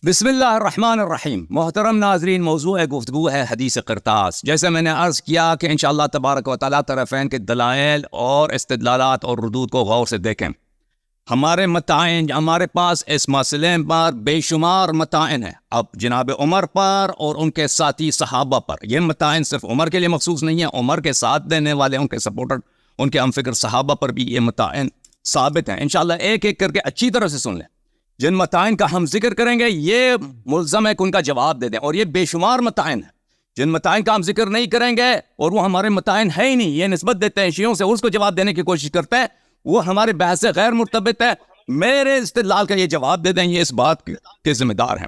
بسم اللہ الرحمن الرحیم. محترم ناظرین، موضوع گفتگو ہے حدیث قرطاس. جیسے میں نے عرض کیا کہ انشاءاللہ تبارک و تعالیٰ طرفین کے دلائل اور استدلالات اور ردود کو غور سے دیکھیں. ہمارے متائن، ہمارے پاس اس مسئلے پر بے شمار متائن ہیں. اب جناب عمر پر اور ان کے ساتھی صحابہ پر، یہ متائن صرف عمر کے لیے مخصوص نہیں ہیں، عمر کے ساتھ دینے والے، ان کے سپورٹر، ان کے ہم فکر صحابہ پر بھی یہ متائن ثابت ہیں. انشاءاللہ ایک ایک کر کے اچھی طرح سے سن لیں. جن متائن کا ہم ذکر کریں گے یہ ملزم ہے کہ ان کا جواب دے دیں، اور یہ بے شمار متائن ہیں. جن متائن کا ہم ذکر نہیں کریں گے اور وہ ہمارے متائن ہے ہی نہیں، یہ نسبت دیتے ہیں شیعوں سے، اس کو جواب دینے کی کوشش کرتے ہیں، وہ ہمارے بحث سے غیر مرتبط ہے. میرے استدلال کا یہ جواب دے دیں، یہ اس بات کے ذمہ دار ہیں.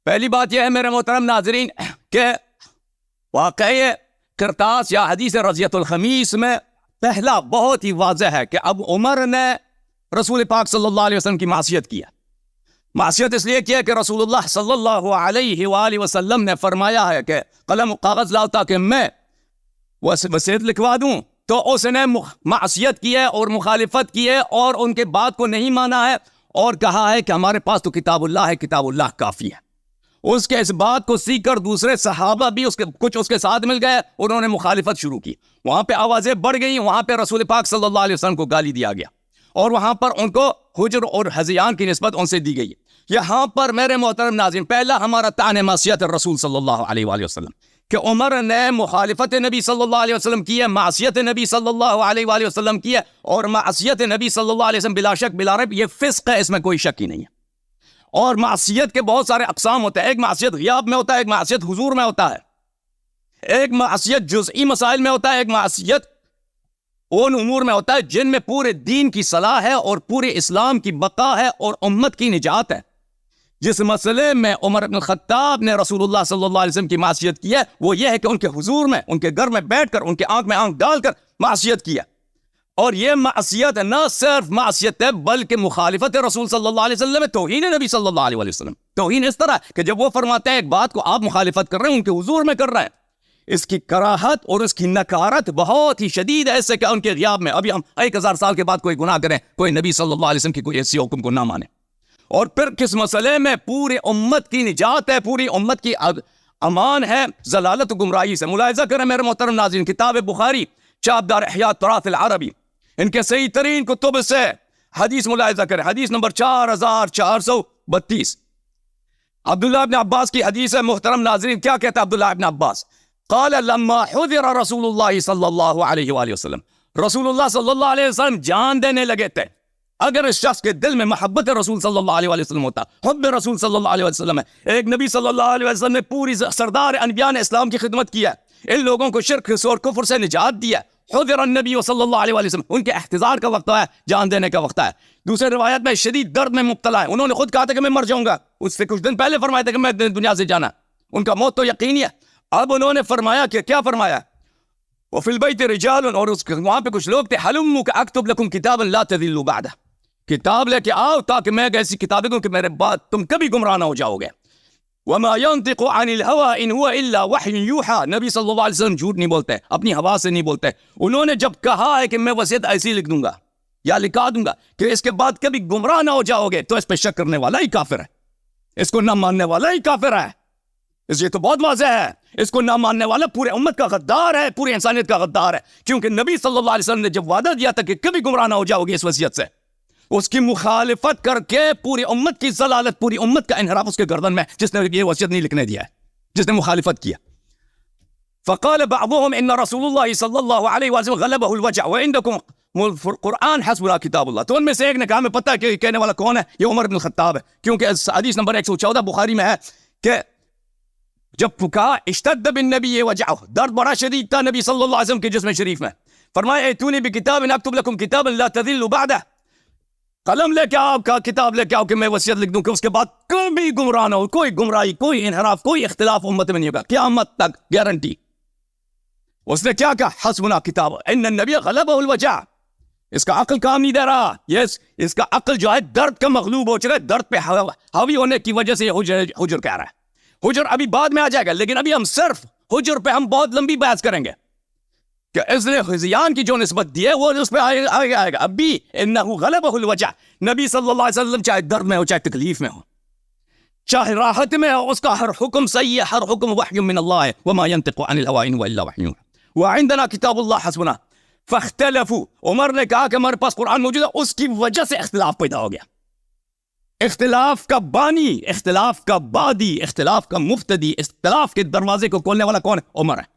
پہلی بات یہ ہے میرے محترم ناظرین کہ واقعی قرطاس یا حدیث رضیۃ الخمیس میں پہلا بہت ہی واضح ہے کہ اب عمر نے رسول پاک صلی اللہ علیہ وسلم کی معصیت کیا. معصیت اس لیے کیا کہ رسول اللہ صلی اللہ علیہ وآلہ وسلم نے فرمایا ہے کہ قلم و کاغذ لاؤ تاکہ میں وصیت لکھوا دوں، تو اس نے معصیت کی ہے اور مخالفت کی ہے اور ان کے بات کو نہیں مانا ہے اور کہا ہے کہ ہمارے پاس تو کتاب اللہ ہے، کتاب اللہ کافی ہے. اس کے اس بات کو سیکھ کر دوسرے صحابہ بھی کچھ اس کے ساتھ مل گئے، انہوں نے مخالفت شروع کی. وہاں پہ آوازیں بڑھ گئیں، وہاں پہ رسول پاک صلی اللہ علیہ وسلم کو گالی دیا گیا اور وہاں پر ان کو حجر اور ہذیان کی نسبت ان سے دی گئی. یہاں پر میرے محترم ناظرین پہلا ہمارا طعن معصیت الرسول صلی اللہ علیہ وآلہ وسلم کہ عمر نے مخالفت نبی صلی اللہ علیہ وسلم کی ہے، معصیت نبی صلی اللہ علیہ وآلہ وسلم کی ہے، اور معصیت نبی صلی اللہ علیہ وسلم بلا شک بلا ریب یہ فسق ہے، اس میں کوئی شک ہی نہیں ہے. اور معصیت کے بہت سارے اقسام ہوتے ہیں. ایک معصیت غیاب میں ہوتا ہے، ایک معصیت حضور میں ہوتا ہے، ایک معصیت جزئی مسائل میں ہوتا ہے، ایک معصیت ان امور میں ہوتا ہے جن میں پورے دین کی صلاح ہے اور پورے اسلام کی بقا ہے اور امت کی نجات ہے. جس مسئلے میں عمر بن الخطاب نے رسول اللہ صلی اللہ علیہ وسلم کی معصیت کی ہے وہ یہ ہے کہ ان کے حضور میں، ان کے گھر میں بیٹھ کر، ان کے آنکھ میں آنکھ ڈال کر معصیت کیا. اور یہ معصیت نہ صرف معصیت ہے بلکہ مخالفت رسول صلی اللہ علیہ وسلم ہے، توہین نبی صلی اللہ علیہ وسلم. توہین اس طرح کہ جب وہ فرماتے ہیں ایک بات کو آپ مخالفت کر رہے ہیں، ان کے حضور میں کر رہے ہیں. اس کی کراہت اور اس کی نکارت بہت ہی شدید ہے، ایسے کہ ان کے غیاب میں ابھی ہم 1000 سال کے بعد کوئی گناہ کریں، کوئی نبی صلی اللہ علیہ وسلم کی کوئی ایسی حکم کو نہ مانے. اور پھر کس مسئلے میں پورے امت کی نجات ہے، پوری امت کی امان ہے ضلالت و گمراہی سے. ملاحظہ کریں میرے محترم ناظرین، کتاب بخاری چابدار احیاء تراث العربی، ان کے صحیح ترین کتب سے حدیث ملاحظہ کریں، حدیث نمبر 4432. عبداللہ ابن عباس کی حدیث ہے. محترم ناظرین کیا کہتا ہے عبداللہ ابن عباس؟ قال لما حضر رسول اللہ صلی اللہ علیہ وآلہ وسلم، رسول اللہ صلی اللہ علیہ وسلم جان دینے لگے تھے. اگر اس شخص کے دل میں محبت رسول صلی اللہ علیہ وسلم ہوتا، حب رسول صلی اللہ علیہ وسلم ہے، ایک نبی صلی اللہ علیہ وسلم نے پوری سردار انبیاء نے اسلام کی خدمت کی ہے، ان لوگوں کو شرک اور کفر سے نجات دیا. حضر النبی صلی اللہ علیہ وسلم، ان کے احتضار کا وقت ہے، جان دینے کا وقت ہے. دوسرے روایت میں شدید درد میں مبتلا ہے، انہوں نے خود کہا تھا کہ میں مر جاؤں گا، اس سے کچھ دن پہلے فرمایا تھا کہ میں دنیا سے جانا، ان کا موت تو یقینی ہے. اب انہوں نے فرمایا کہ کیا فرمایا؟ وفی البیت رجال، اور وہاں پہ کچھ لوگ تھے، حلموا کہ اکتب لکم کتابا لا تضلوا بعدہ، کتاب لے کے آؤ تاکہ میں ایسی کتابیں دوں کہ میرے بعد تم کبھی گمراہ نہ ہو جاؤ گے. وما ينطق عن الهوى ان هو الا وحی یوحى، نبی صلی اللہ علیہ وسلم جھوٹ نہیں بولتے، اپنی ہوا سے نہیں بولتے. انہوں نے جب کہا ہے کہ میں وصیت ایسی لکھ دوں گا یا لکھا دوں گا کہ اس کے بعد کبھی گمراہ نہ ہو جاؤ گے، تو اس پہ شک کرنے والا ہی کافر ہے، اس کو نہ ماننے والا ہی کافر ہے. اس یہ تو بہت واضح ہے، اس کو نہ ماننے والا پورے امت کا غدار ہے، پوری انسانیت کا غدار ہے. کیونکہ نبی صلی اللہ علیہ وسلم نے جب وعدہ دیا تھا کہ کبھی گمراہ نہ ہو جاؤ گے اس وصیت سے، اس کی مخالفت کر کے پوری امت کی ضلالت، پوری امت کا انحراف اس کے گردن میں، جس نے یہ وصیت نہیں لکھنے دیا ہے، جس نے مخالفت کیا. فقال بعضهم ان رسول اللہ صلی اللہ علیہ وسلم غلبه الوجع وعندكم قرآن حسبنا کتاب اللہ. تو ان میں سے ایک نے کہا، میں پتہ ہے کہ کہنے والا کون ہے، یہ عمر بن الخطاب ہے. کیونکہ حدیث نمبر 114 بخاری میں ہے کہ جب کہا اشتد بالنبی وجعہ، درد بڑا شدید تھا نبی صلی اللہ علیہ وسلم کے جسم شریف میں، فرمایا ائتونی بکتاب اکتب لکم کتابا لا تضلوا بعدہ، قلم لے کے آؤ، کتاب لے کے آؤ کہ میں وصیت لکھ دوں کہ اس کے بعد کبھی گمراہ نہ ہو، کوئی گمراہی، کوئی انحراف، کوئی اختلاف امت میں نہیں ہوگا قیامت تک، گارنٹی. اس نے کیا کہا؟ حسبنا کتاب، ان النبی غلبہ الوجع. اس کا عقل کام نہیں دے رہا، اس کا عقل جو ہے درد کا مغلوب ہو چکا ہے، درد پہ حاوی ہونے کی وجہ سے یہ حجر کہہ رہا ہے. حجر ابھی بعد میں آ جائے گا، لیکن ابھی ہم صرف حجر پہ ہم بہت لمبی بحث کریں گے کہ اس نے ہذیان کی جو نسبت دی ہے وہ اس پہ آئے گا. ابھی انہ غلبہ الوجع، نبی صلی اللہ علیہ وسلم چاہے درد میں ہو چاہے تکلیف میں ہو، چاہے راحت میں ہو، اس کا ہر حکم صحیح ہے، ہر حکم وحی من اللہ ہے، وما ينطق عن الهوى ان هو الا وحی یوحى وعندنا کتاب اللہ حسبنا فاختلفوا. عمر نے کہا کہ ہمارے پاس قرآن موجود ہے، اس کی وجہ سے اختلاف پیدا ہو گیا. اختلاف کا بانی، اختلاف کا بادی، اختلاف کا مفتدی، اختلاف کے دروازے کو کھولنے والا کون ہے؟ عمر ہے.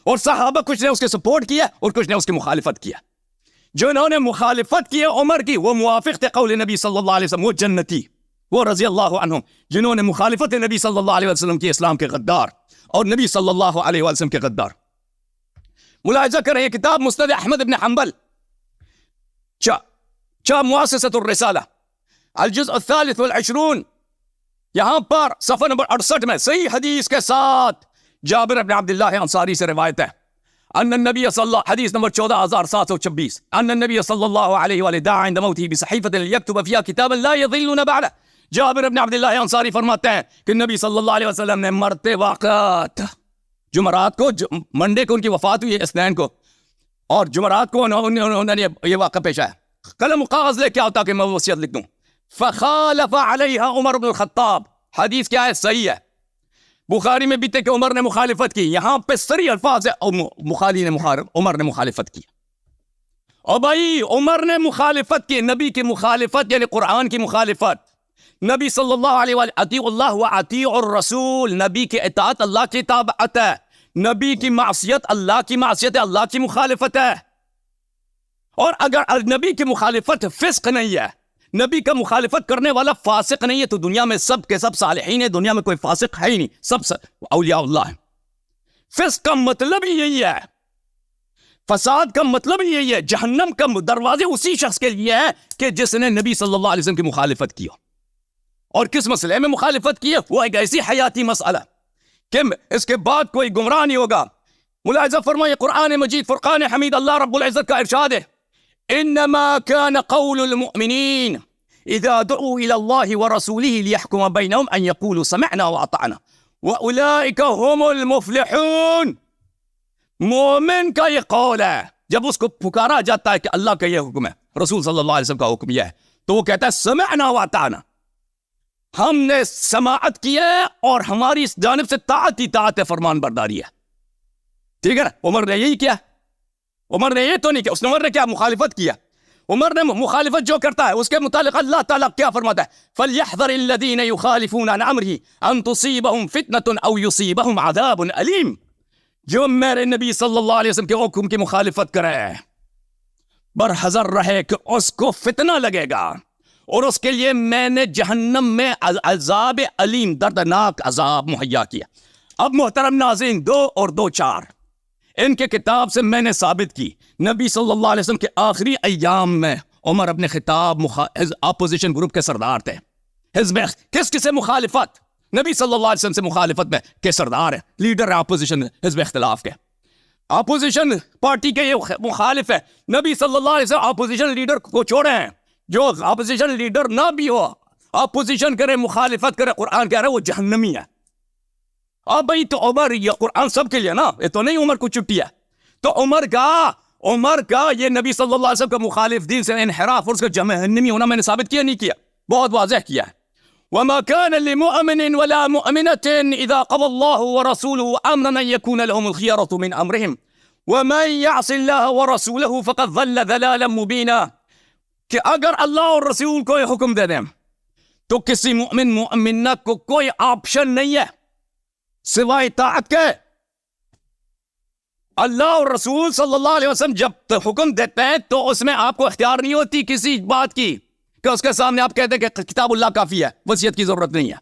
اور صحابہ کچھ نے اس کے سپورٹ کیا اور کچھ نے اس کی مخالفت کیا. جنہوں نے مخالفت کی عمر کی، وہ موافق تھے قول نبی صلی اللہ علیہ وسلم، وہ جنتی، وہ رضی اللہ عنہم. جنہوں نے مخالفت نبی صلی اللہ علیہ وسلم کی، اسلام کے غدار اور نبی صلی اللہ علیہ وسلم کے غدار. ملاحظہ کریں یہ کتاب مسند احمد بن حنبل، مؤسسۃ الرسالہ، الجزء الثالث والعشرون، یہاں پر صفحہ نمبر 68 میں صحیح حدیث کے ساتھ جابر بن عبداللہ انصاری سے روایت ہے، ان النبی صلی اللہ، حدیث نمبر 14726، ان النبی صلی اللہ علیہ وآلہ دعا عند موته بصحیفۃ لیکتب فیہا کتابا لا یضلون بعدہ. جابر بن عبداللہ انصاری فرماتے ہیں کہ نبی صلی اللہ علیہ وسلم نے مرتے وقت، جمعرات کو، منڈے کو ان کی وفات ہوئی ہے، اثنین کو، اور جمعرات کو انہوں نے یہ واقعہ پیش آیا، قلم و کاغذ لے کے آؤ تاکہ میں وصیت لکھ دوں. فخالف علیہا عمر بن الخطاب. حدیث کیا ہے؟ صحیح ہے، بخاری میں بھی تھے کہ عمر نے مخالفت کی. یہاں پہ صریح الفاظ ہے عمر نے مخالفت کی. اور بھائی عمر نے مخالفت کی، نبی کی مخالفت یعنی قرآن کی مخالفت. نبی صلی اللہ علیہ وآلہ، اطیعوا اللہ واطیعوا الرسول، نبی کی اطاعت اللہ کی اطاعت ہے، نبی کی معصیت اللہ کی معصیت ہے، اللہ کی مخالفت ہے. اور اگر نبی کی مخالفت فسق نہیں ہے، نبی کا مخالفت کرنے والا فاسق نہیں ہے، تو دنیا میں سب کے سب صالحین ہیں، دنیا میں کوئی فاسق ہے ہی نہیں، سب اولیاء اللہ ہیں. فسق کا مطلب ہی یہی ہے، فساد کا مطلب ہی یہی ہے. جہنم کا دروازے اسی شخص کے لیے ہے کہ جس نے نبی صلی اللہ علیہ وسلم کی مخالفت کی ہو. اور کس مسئلے میں مخالفت کی ہے؟ وہ ایک ایسی حیاتی مسئلہ کہ اس کے بعد کوئی گمراہ نہیں ہوگا. ملاحظہ فرمائے قرآن مجید فرقان حمید، اللہ رب العزت کا ارشاد ہے، انما كان قول المؤمنین اذا دعوا الى الله ورسوله ليحكم بينهم ان يقولوا سمعنا واطعنا واولئك هم المفلحون. مومن کا یہ قول ہے جب اس کو پکارا جاتا ہے کہ اللہ کا یہ حکم ہے، رسول صلی اللہ علیہ وسلم کا حکم یہ ہے، تو وہ کہتا ہے سمعنا واطعنا، ہم نے سماعت کی ہے اور ہماری اس جانب سے طاعت ہے، فرمان برداری ہے. ٹھیک ہے نا؟ عمر نے یہی کیا، عمر نے یہ تو نہیں کیا. اس نے عمر نے کیا؟ مخالفت کیا. عمر نے مخالفت جو کرتا ہے اس کے متعلق اللہ تعالیٰ کیا فرماتا ہے؟ فَلْيَحْذَرِ الَّذِينَ يُخَالِفُونَ عَنْ أَمْرِهِ أَن تُصِيبَهُمْ فِتْنَةٌ أَوْ يُصِيبَهُمْ عَذَابٌ أَلِيمٌ. جو میرے نبی صلی اللہ علیہ وسلم کے حکم کی مخالفت کرے برحذر رہے کہ اس کو فتنہ لگے گا، اور اس کے لیے میں نے جہنم میں عذاب علیم، دردناک عذاب مہیا کیا. اب محترم ناظرین، 2 اور 2 4 ان کے کتاب سے میں نے ثابت کی نبی صلی اللہ علیہ وسلم کے آخری ایام میں عمر اپنے خطاب اپوزیشن گروپ کے سردار تھے. حزب کس سے مخالفت؟ نبی صلی اللہ علیہ وسلم سے مخالفت میں کے سردار ہے، لیڈر ہے اپوزیشن، حزب اختلاف کے، اپوزیشن پارٹی کے یہ مخالف ہے. نبی صلی اللہ علیہ وسلم اپوزیشن لیڈر کو چھوڑے ہیں. جو اپوزیشن لیڈر نہ بھی ہو، اپوزیشن کرے، مخالفت کرے، قرآن کہہ رہا ہے وہ جہنمی ہے. اب بھائی تو عمر، یہ قرآن سب کے لیے نا، یہ تو نہیں عمر کو چھٹی ہے. تو عمر کا یہ نبی صلی اللہ علیہ وسلم کا مخالف دین سے انحراف اور اس کا جہنمی ہونا میں نے ثابت کیا نہیں کیا؟ بہت واضح کیا ہے. وما كان لمؤمن ولا مؤمنة إذا قضى الله ورسوله أمرا أن يكون لهم الخيرة من أمرهم ومن يعص الله ورسوله فقد ضل ضلالا مبينا. کہ اگر اللہ اور رسول کو یہ حکم دے دیں تو کسی مؤمنہ کو کوئی آپشن نہیں ہے سوائے اطاعت کے. اللہ اور رسول صلی اللہ علیہ وسلم جب حکم دیتے ہیں تو اس میں آپ کو اختیار نہیں ہوتی کسی بات کی کہ اس کے سامنے آپ کہتے ہیں کہ کتاب اللہ کافی ہے، وصیت کی ضرورت نہیں ہے،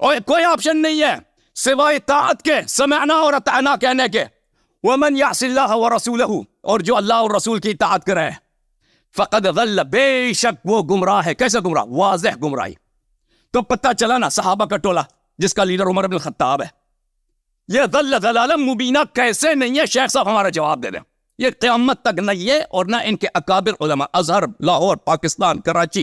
اور کوئی آپشن نہیں ہے سوائے اطاعت کے، سمعنا اور اطعنا کہنے کے. ومن یعص اللہ ورسولہ، اور جو اللہ اور رسول کی اطاعت کرے، فقد ضل، بے شک وہ گمراہ ہے. کیسا گمراہ؟ واضح گمراہی. تو پتہ چلا نا صحابہ کا ٹولہ جس کا لیڈر عمر بن الخطاب ہے، یہ ضل ضلالا مبینہ کیسے نہیں ہے؟ شیخ صاحب ہمارا جواب دے دیں. یہ قیامت تک نہ یہ اور نہ ان کے اکابر علماء، ازہر، لاہور، پاکستان، کراچی،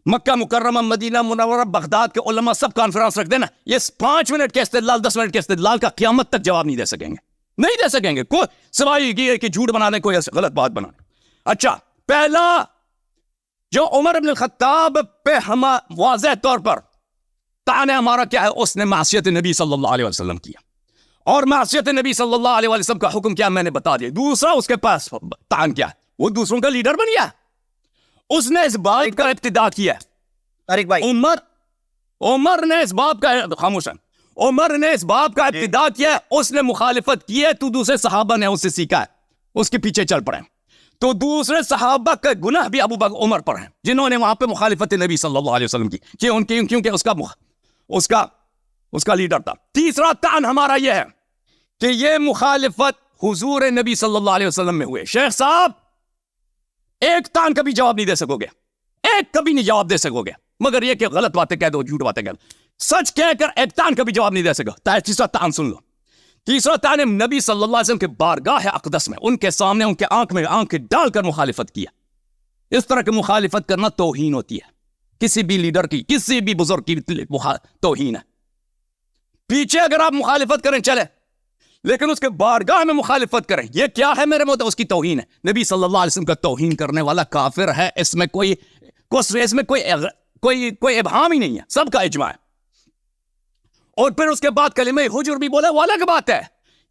مکہ مکرمہ، مدینہ منورہ، بغداد کے علماء سب کانفرنس رکھ دینا، یہ 5 منٹ کے استدلال، 10 منٹ کے استدلال کا قیامت تک جواب نہیں دے سکیں گے، نہیں دے سکیں گے. کوئی سوائے یہ کہ جھوٹ بنانے، کوئی غلط بات بنانے. اچھا، پہلا جو عمر بن الخطاب پہ ہم واضح طور پر طعن ہمارا کیا ہے؟ اس نے معصیت نبی صلی اللہ علیہ وسلم کیا، اور معصیت نبی صلی اللہ علیہ وسلم کا حکم کیا میں نے بتا دیا۔ دوسرا اس کے پاس طعن کیا ہے؟ وہ دوسروں کا لیڈر بن گیا، اس نے اس بات کا ابتدا کیا ہے۔ طارق بھائی، عمر نے اس باب کا خاموش ہے، عمر نے اس باب کا ابتدا کیا ہے، اس نے مخالفت کی ہے، تو دوسرے صحابہ نے اس سے سیکھا ہے، اس کے پیچھے چل پڑے، تو دوسرے صحابہ کا گناہ بھی ابو بکر عمر پر ہیں، جنہوں نے وہاں پہ مخالفت نبی صلی اللہ علیہ وسلم کی، کیونکہ اس کا لیڈر تھا۔ تیسرا طعن ہمارا یہ ہے کہ یہ مخالفت حضور نبی صلی اللہ علیہ وسلم میں ہوئے۔ شیخ صاحب ایک طعن کا بھی جواب نہیں دے سکو گے، ایک کبھی نہیں جواب دے سکو گے، مگر یہ کہ غلط باتیں کہہ دو، جھوٹ باتیں کہہ دو، سچ کہہ کر ایک طعن کا بھی جواب نہیں دے سکو۔ تیسرا طعن سن لو، تیسرا طعن نبی صلی اللہ علیہ وسلم کے بارگاہ اقدس میں، ان کے سامنے ان کے آنکھ میں آنکھ ڈال کر مخالفت کیا۔ اس طرح کی مخالفت کرنا توہین ہوتی ہے، کسی بھی لیڈر کی، کسی بھی بزرگ کی توہین ہے۔ پیچھے اگر آپ مخالفت کریں چلے، لیکن اس کے بارگاہ میں مخالفت کریں، یہ کیا ہے میرے مطلب؟ اس کی توہین ہے۔ نبی صلی اللہ علیہ وسلم کا توہین کرنے والا کافر ہے، اس میں کوئی ابہام ہی نہیں ہے، سب کا اجماع ہے۔ اور پھر اس کے بعد کلمہ حجر بھی بولے، وہ الگ بات ہے،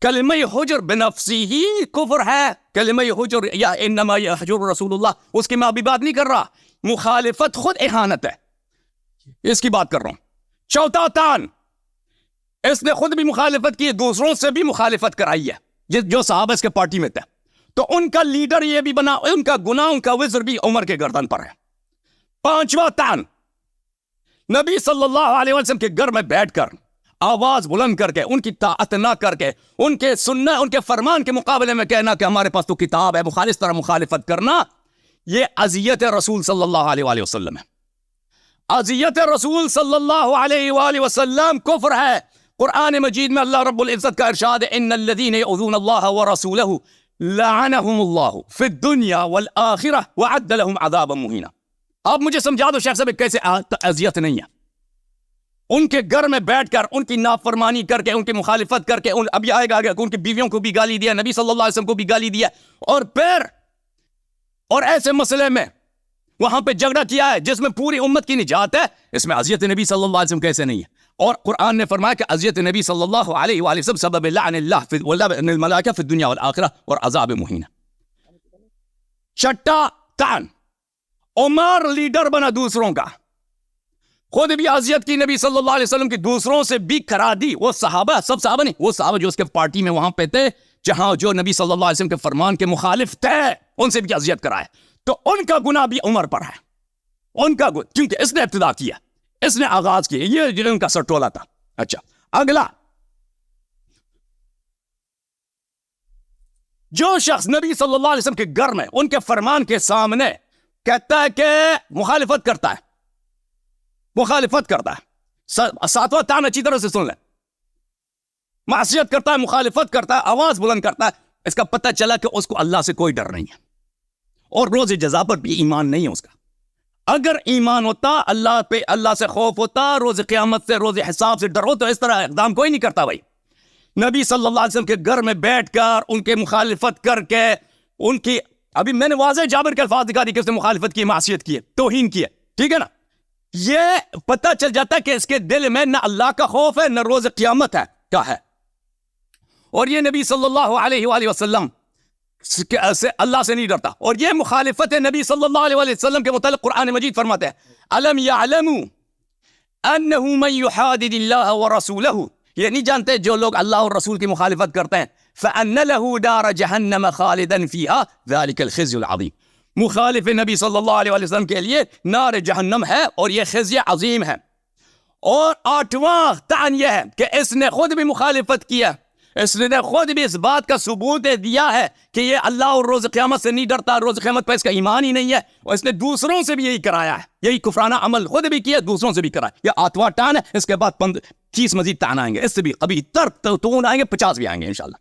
کلمہ حجر بنفسی ہی کفر ہے، کلمہ حجر یا انما یحجر رسول اللہ، اس کی میں ابھی بات نہیں کر رہا، مخالفت خود اہانت ہے، اس کی بات کر رہا ہوں۔ چوتھا طعن، اس نے خود بھی مخالفت کی، دوسروں سے بھی مخالفت کرائی ہے، جو صحابہ اس کے پارٹی میں تھے، تو ان کا لیڈر یہ بھی بنا، ان کا گناہ، ان کا وزر بھی عمر کے گردن پر ہے۔ پانچواں طعن، نبی صلی اللہ علیہ وسلم کے گھر میں بیٹھ کر آواز بلند کر کے، ان کی طاعت نہ کر کے، ان کے سننا، ان کے فرمان کے مقابلے میں کہنا کہ ہمارے پاس تو کتاب ہے، اس طرح مخالفت کرنا، یہ اذیت رسول صلی اللہ علیہ وآلہ وسلم ہے۔ اذیت رسول صلی اللہ علیہ وآلہ وسلم کفر ہے۔ قرآن مجید میں اللہ رب العزت کا ارشاد ہے، ان الذین یؤذون اللہ ورسولہ لعنہم اللہ فی الدنیا والآخرہ وعد لہم عذابا مہینا۔ آپ مجھے سمجھا دو شیخ صاحب کیسے اذیت نہیں ہے؟ ان کے گھر میں بیٹھ کر ان کی نافرمانی کر کے، ان کی مخالفت کر کے، ابھی آئے گا کہ ان کی بیویوں کو بھی گالی دیا، نبی صلی اللہ علیہ وسلم کو بھی گالی دیا، اور پھر اور ایسے مسئلے میں وہاں پہ جھگڑا کیا ہے جس میں پوری امت کی نجات ہے، اس میں اذیت نبی صلی اللہ علیہ وسلم کیسے نہیں ہے؟ اور قرآن نے فرمایا کہ اذیت نبی صلی اللہ علیہ وآلہ وسلم سبب لعن اللہ ولعن الملائکہ فی الدنیا والآخرہ اور عذاب مہین۔ چھٹا طعن، عمر لیڈر بنا دوسروں کا، خود بھی اذیت کی نبی صلی اللہ علیہ وسلم کی، دوسروں سے بھی کرا دی۔ وہ صحابہ، سب صحابہ نہیں، وہ صحابہ جو اس کے پارٹی میں وہاں پہ تھے، جہاں جو نبی صلی اللہ علیہ وسلم کے فرمان کے مخالف تھے، ان سے بھی اذیت کرائے، تو ان کا گناہ بھی عمر پر ہے، ان کا کیونکہ اس نے ابتدا کیا، اس نے آغاز کیا، یہ ان کا سرٹولہ تھا۔ اچھا، اگلا، جو شخص نبی صلی اللہ علیہ وسلم کے گھر میں ان کے فرمان کے سامنے کہتا ہے کہ مخالفت کرتا ہے، ساتواں طعن اچھی طرح سے سن لیں، معصیت کرتا ہے، مخالفت کرتا ہے، آواز بلند کرتا ہے، اس کا پتہ چلا کہ اس کو اللہ سے کوئی ڈر نہیں ہے، اور روز جزا پر بھی ایمان نہیں ہے اس کا۔ اگر ایمان ہوتا، اللہ پہ، اللہ سے خوف ہوتا، روز قیامت سے، روز حساب سے ڈر ہو، تو اس طرح اقدام کوئی نہیں کرتا۔ بھائی نبی صلی اللہ علیہ وسلم کے گھر میں بیٹھ کر ان کے مخالفت کر کے، ان کی، ابھی میں نے واضح جابر کے الفاظ دکھا دی کہ اس نے مخالفت کی، معصیت کی ہے، توہین کی ہے، ٹھیک ہے نا؟ یہ پتہ چل جاتا ہے کہ اس کے دل میں نہ اللہ کا خوف ہے، نہ روز قیامت ہے کیا ہے، اور یہ نبی صلی اللہ علیہ وآلہ وسلم سے اللہ سے نہیں ڈرتا، اور یہ مخالفت ہے نبی صلی اللہ علیہ وآلہ وسلم کے متعلق قرآن مجید فرماتے ہیں، الم یعلموا انہ من یحادد اللہ ورسولہ، یہ نہیں جانتے جو لوگ اللہ اور رسول کی مخالفت کرتے ہیں، فان لہ دار جہنم خالدا فیہا ذلک الخزی العظیم، مخالف نبی صلی اللہ علیہ وسلم کے لیے نار جہنم ہے، اور یہ خزی عظیم ہے۔ اور آٹھواں طعن یہ ہے کہ اس نے خود بھی مخالفت کیا، اس نے خود بھی اس بات کا ثبوت دیا ہے کہ یہ اللہ اور روز قیامت سے نہیں ڈرتا، روز قیامت پر اس کا ایمان ہی نہیں ہے، اور اس نے دوسروں سے بھی یہی کرایا ہے، یہی کفرانہ عمل خود بھی کیا، دوسروں سے بھی کرایا۔ یہ آٹھواں طعن ہے، اس کے بعد 30 مزید طعن آئیں گے، اس سے بھی کبھی ترک تو آئیں گے، 50 بھی آئیں گے انشاءاللہ۔